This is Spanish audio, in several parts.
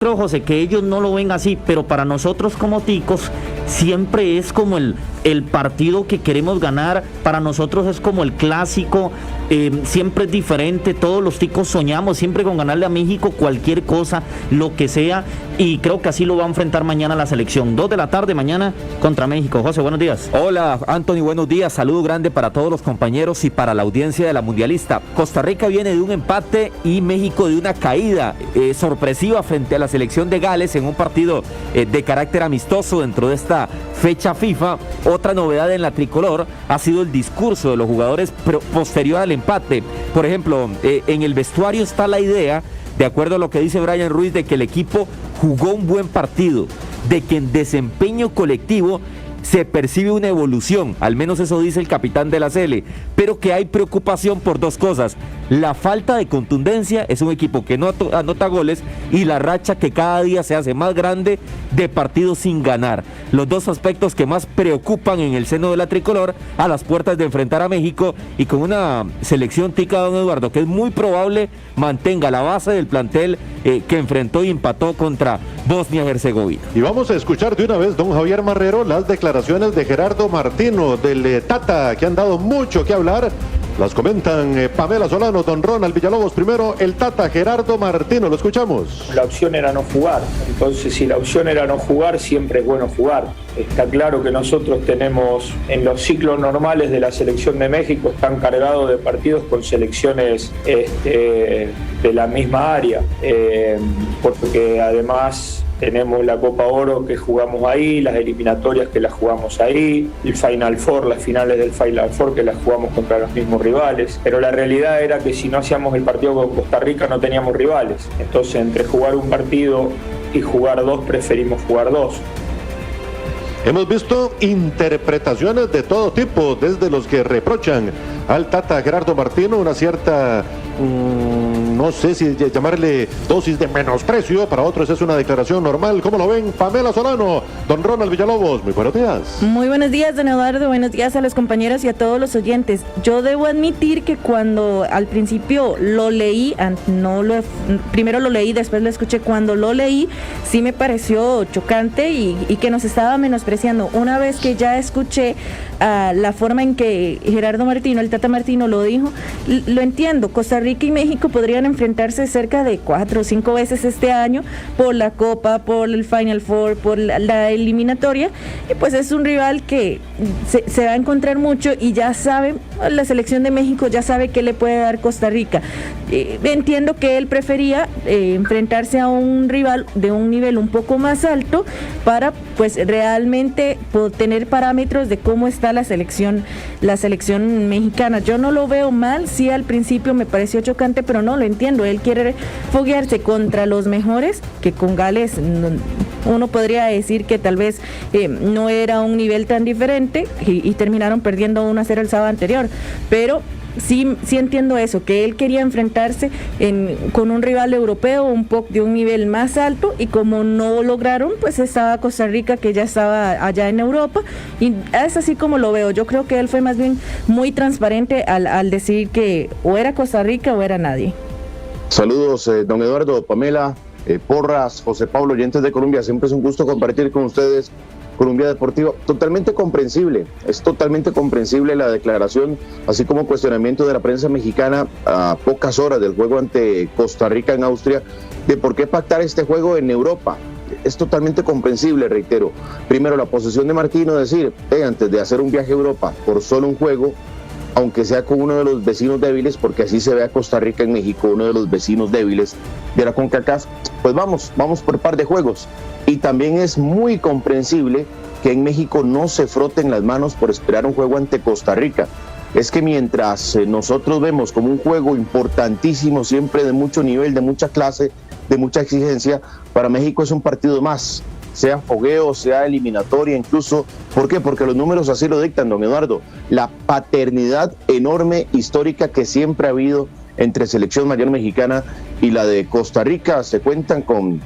creo, José, que ellos no lo ven así, pero para nosotros como ticos siempre es como el partido que queremos ganar. Para nosotros es como el clásico, siempre es diferente. Todos los ticos soñamos siempre con ganarle a México cualquier cosa, lo que sea, y creo que así lo va a enfrentar mañana la selección. 2 de la tarde mañana contra México. José, buenos días. Hola, Anthony, buenos días. Saludo grande para todos los compañeros y para la audiencia de la Mundialista. Costa Rica viene de un empate y México de una caída sorpresiva frente a la selección de Gales en un partido de carácter amistoso dentro de esta fecha FIFA. Otra novedad en la tricolor ha sido el discurso de los jugadores posterior al empate. Por ejemplo, en el vestuario está la idea, de acuerdo a lo que dice Brian Ruiz, de que el equipo jugó un buen partido, de que en desempeño colectivo se percibe una evolución, al menos eso dice el capitán de la Sele, pero que hay preocupación por dos cosas: la falta de contundencia, es un equipo que no anota goles, y la racha que cada día se hace más grande de partidos sin ganar. Los dos aspectos que más preocupan en el seno de la tricolor a las puertas de enfrentar a México, y con una selección tica, don Eduardo, que es muy probable mantenga la base del plantel que enfrentó y empató contra Bosnia-Herzegovina. Y vamos a escuchar de una vez, don Javier Marrero, las declaraciones de Gerardo Martino, del Tata, que han dado mucho que hablar. Las comentan Pamela Solano, don Ronald Villalobos. Primero, el Tata, Gerardo Martino, lo escuchamos. La opción era no jugar, entonces si la opción era no jugar, siempre es bueno jugar. Está claro que nosotros tenemos, en los ciclos normales de la selección de México, están cargados de partidos con selecciones de la misma área, porque además tenemos la Copa Oro que jugamos ahí, las eliminatorias que las jugamos ahí, el Final Four, las finales del Final Four que las jugamos contra los mismos rivales. Pero la realidad era que si no hacíamos el partido con Costa Rica no teníamos rivales. Entonces, entre jugar un partido y jugar dos, preferimos jugar dos. Hemos visto interpretaciones de todo tipo, desde los que reprochan al Tata Gerardo Martino una cierta, no sé si llamarle dosis de menosprecio, para otros es una declaración normal. ¿Cómo lo ven? Pamela Solano, don Ronald Villalobos, muy buenos días. Muy buenos días, don Eduardo, buenos días a los compañeros y a todos los oyentes. Yo debo admitir que cuando al principio lo leí, primero lo leí, después lo escuché, cuando lo leí sí me pareció chocante y que nos estaba menospreciando. Una vez que ya escuché la forma en que Gerardo Martino, el Tata Martino lo dijo, lo entiendo. Costa Rica y México podrían enfrentarse cerca de 4 o 5 veces este año por la Copa, por el Final Four, por la eliminatoria, y pues es un rival que se va a encontrar mucho, y ya sabe, la selección de México ya sabe qué le puede dar Costa Rica. Entiendo que él prefería enfrentarse a un rival de un nivel un poco más alto para pues realmente tener parámetros de cómo está la selección mexicana. Yo no lo veo mal, sí al principio me pareció chocante, pero no lo entiendo. Él quiere foguearse contra los mejores, que con Gales uno podría decir que tal vez no era un nivel tan diferente, y terminaron perdiendo 1-0 el sábado anterior, pero sí entiendo eso, que él quería enfrentarse con un rival europeo de un nivel más alto, y como no lograron, pues estaba Costa Rica, que ya estaba allá en Europa, y es así como lo veo. Yo creo que él fue más bien muy transparente al decir que o era Costa Rica o era nadie. Saludos, don Eduardo, Pamela, Porras, José Pablo, oyentes de Colombia. Siempre es un gusto compartir con ustedes Colombia Deportivo. Totalmente comprensible, es totalmente comprensible la declaración, así como cuestionamiento de la prensa mexicana a pocas horas del juego ante Costa Rica en Austria, de por qué pactar este juego en Europa. Es totalmente comprensible, reitero. Primero, la posición de Martino, decir, antes de hacer un viaje a Europa por solo un juego, aunque sea con uno de los vecinos débiles, porque así se ve a Costa Rica en México, uno de los vecinos débiles de la CONCACAF, pues vamos por par de juegos. Y también es muy comprensible que en México no se froten las manos por esperar un juego ante Costa Rica. Es que mientras nosotros vemos como un juego importantísimo, siempre de mucho nivel, de mucha clase, de mucha exigencia, para México es un partido más, sea fogueo, sea eliminatoria incluso. ¿Por qué? Porque los números así lo dictan, don Eduardo. La paternidad enorme, histórica, que siempre ha habido entre selección mayor mexicana y la de Costa Rica. Se cuentan con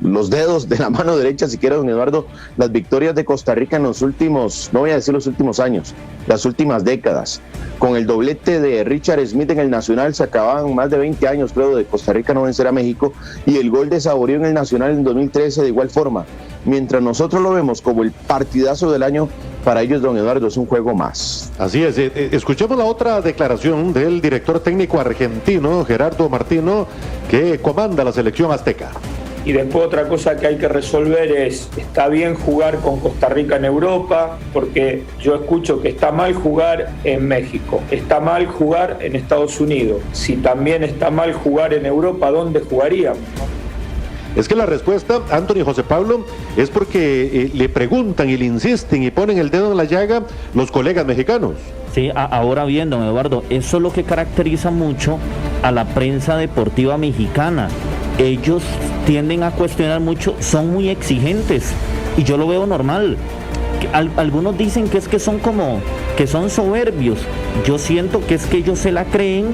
los dedos de la mano derecha, si quiere, don Eduardo, las victorias de Costa Rica en los últimos, no voy a decir los últimos años, las últimas décadas. Con el doblete de Richard Smith en el Nacional se acababan más de 20 años, creo, de Costa Rica no vencer a México, y el gol de Saborío en el Nacional en 2013 de igual forma. Mientras nosotros lo vemos como el partidazo del año, para ellos, don Eduardo, es un juego más. Así es. Escuchemos la otra declaración del director técnico argentino, Gerardo Martino, que comanda la selección azteca. Y después otra cosa que hay que resolver es, está bien jugar con Costa Rica en Europa, porque yo escucho que está mal jugar en México, está mal jugar en Estados Unidos. Si también está mal jugar en Europa, ¿dónde jugaríamos? Es que la respuesta, Anthony José Pablo, es porque le preguntan y le insisten y ponen el dedo en la llaga los colegas mexicanos. Sí, ahora bien, don Eduardo, eso es lo que caracteriza mucho a la prensa deportiva mexicana. Ellos tienden a cuestionar mucho, son muy exigentes y yo lo veo normal. Algunos dicen que es que son como, que son soberbios. Yo siento que es que ellos se la creen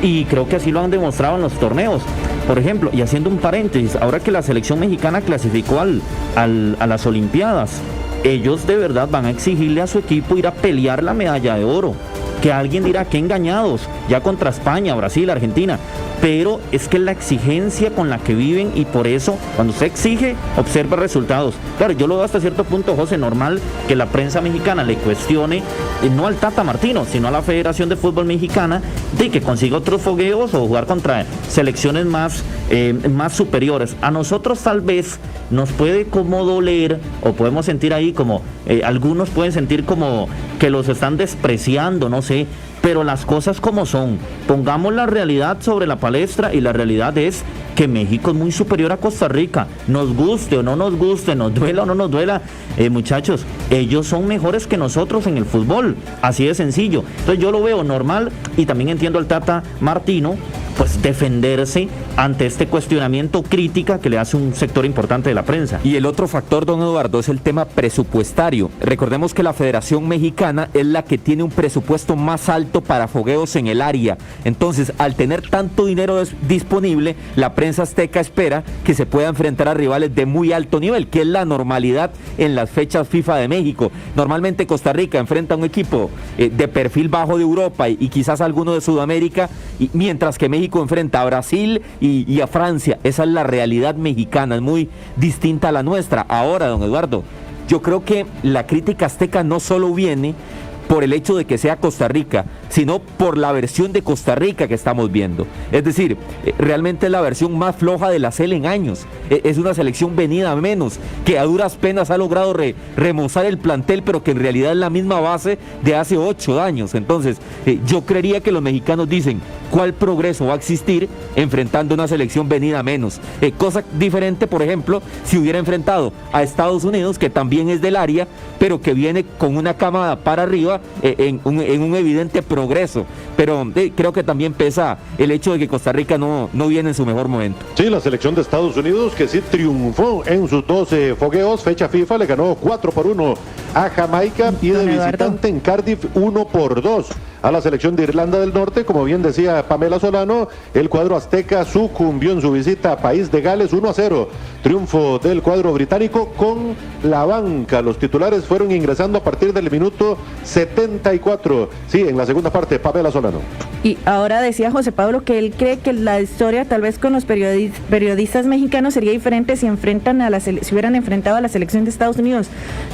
y creo que así lo han demostrado en los torneos. Por ejemplo, y haciendo un paréntesis, ahora que la selección mexicana clasificó a las Olimpiadas, ellos de verdad van a exigirle a su equipo ir a pelear la medalla de oro. Que alguien dirá que engañados, ya contra España, Brasil, Argentina, pero es que la exigencia con la que viven y por eso cuando se exige, observa resultados. Claro, yo lo veo hasta cierto punto, José, normal que la prensa mexicana le cuestione, no al Tata Martino, sino a la Federación de Fútbol Mexicana, de que consiga otros fogueos o jugar contra selecciones más superiores. A nosotros tal vez nos puede como doler o podemos sentir ahí como, algunos pueden sentir como que los están despreciando, no sé, pero las cosas como son. Pongamos la realidad sobre la palestra y la realidad es que México es muy superior a Costa Rica. Nos guste o no nos guste, nos duela o no nos duela, muchachos, ellos son mejores que nosotros en el fútbol, así de sencillo. Entonces yo lo veo normal y también entiendo al Tata Martino pues defenderse ante este cuestionamiento, crítica que le hace un sector importante de la prensa. Y el otro factor, don Eduardo, es el tema presupuestario. Recordemos que la Federación Mexicana es la que tiene un presupuesto más alto para fogueos en el área. Entonces, al tener tanto dinero disponible, la prensa azteca espera que se pueda enfrentar a rivales de muy alto nivel, que es la normalidad en las fechas FIFA de México. Normalmente Costa Rica enfrenta a un equipo de perfil bajo de Europa y quizás alguno de Sudamérica, mientras que México enfrenta a Brasil y a Francia. Esa es la realidad mexicana, es muy distinta a la nuestra. Ahora, don Eduardo, yo creo que la crítica azteca no solo viene por el hecho de que sea Costa Rica, sino por la versión de Costa Rica que estamos viendo. Es decir, realmente es la versión más floja de la CEL en años. Es una selección venida a menos, que a duras penas ha logrado remozar el plantel, pero que en realidad es la misma base de hace 8 años. Entonces, yo creería que los mexicanos dicen, ¿cuál progreso va a existir enfrentando una selección venida a menos? Cosa diferente, por ejemplo, si hubiera enfrentado a Estados Unidos, que también es del área, pero que viene con una camada para arriba en un evidente progreso. Pero creo que también pesa el hecho de que Costa Rica no viene en su mejor momento. Sí, la selección de Estados Unidos que sí triunfó en sus 12 fogueos, fecha FIFA, le ganó 4-1 a Jamaica y de visitante en Cardiff 1-2 a la selección de Irlanda del Norte. Como bien decía Pamela Solano, el cuadro azteca sucumbió en su visita a País de Gales 1-0. Triunfo del cuadro británico con la banca. Los titulares fueron ingresando a partir del minuto 74. Sí, en la segunda parte, Pamela Solano. Y ahora decía José Pablo que él cree que la historia tal vez con los periodistas mexicanos sería diferente si si hubieran enfrentado a la selección de Estados Unidos.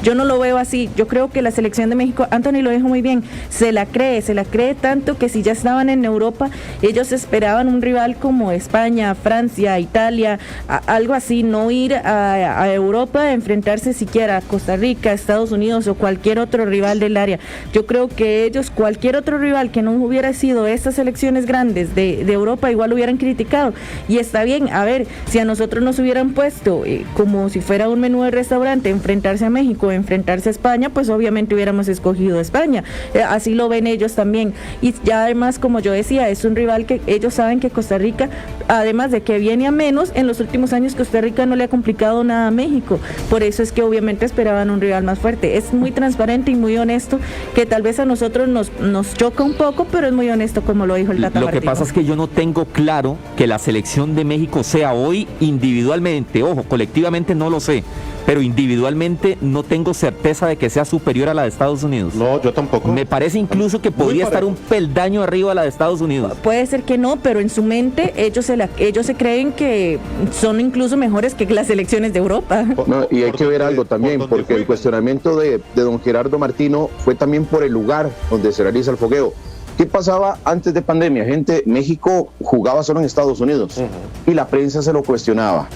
Yo no lo veo así. Yo creo que la selección de México, Anthony lo dijo muy bien, se la cree tanto que si ya estaban en Europa, ellos esperaban un rival como España, Francia, Italia, algo así, no ir a Europa a enfrentarse siquiera a Costa Rica, Estados Unidos o cualquier otro rival del área. Yo creo que ellos, cualquier otro rival que no hubiera sido estas selecciones grandes de Europa, igual lo hubieran criticado. Y está bien, a ver, si a nosotros nos hubieran puesto como si fuera un menú de restaurante, enfrentarse a México, enfrentarse a España, pues obviamente hubiéramos escogido a España. Así lo ven ellos también también. Y ya además, como yo decía, es un rival que ellos saben que Costa Rica, además de que viene a menos, en los últimos años Costa Rica no le ha complicado nada a México. Por eso es que obviamente esperaban un rival más fuerte. Es muy transparente y muy honesto, que tal vez a nosotros nos choca un poco, pero es muy honesto como lo dijo el Tata Lo Martino. que pasa es que yo no tengo claro que la selección de México sea hoy individualmente, ojo, colectivamente no lo sé, pero individualmente no tengo certeza de que sea superior a la de Estados Unidos. No, yo tampoco. Me parece incluso que podría estar un peldaño arriba a la de Estados Unidos. Puede ser que no, pero en su mente ellos se creen que son incluso mejores que las selecciones de Europa. No, y hay que ver algo también, porque el cuestionamiento de don Gerardo Martino fue también por el lugar donde se realiza el fogueo. ¿Qué pasaba antes de pandemia? México jugaba solo en Estados Unidos y la prensa se lo cuestionaba.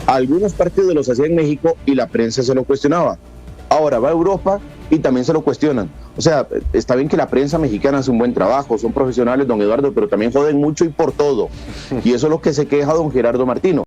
Algunos partidos los hacía en México y la prensa se lo cuestionaba. Ahora va a Europa y también se lo cuestionan. O sea, está bien que la prensa mexicana hace un buen trabajo, son profesionales, don Eduardo, pero también joden mucho y por todo. Y eso es lo que se queja don Gerardo Martino.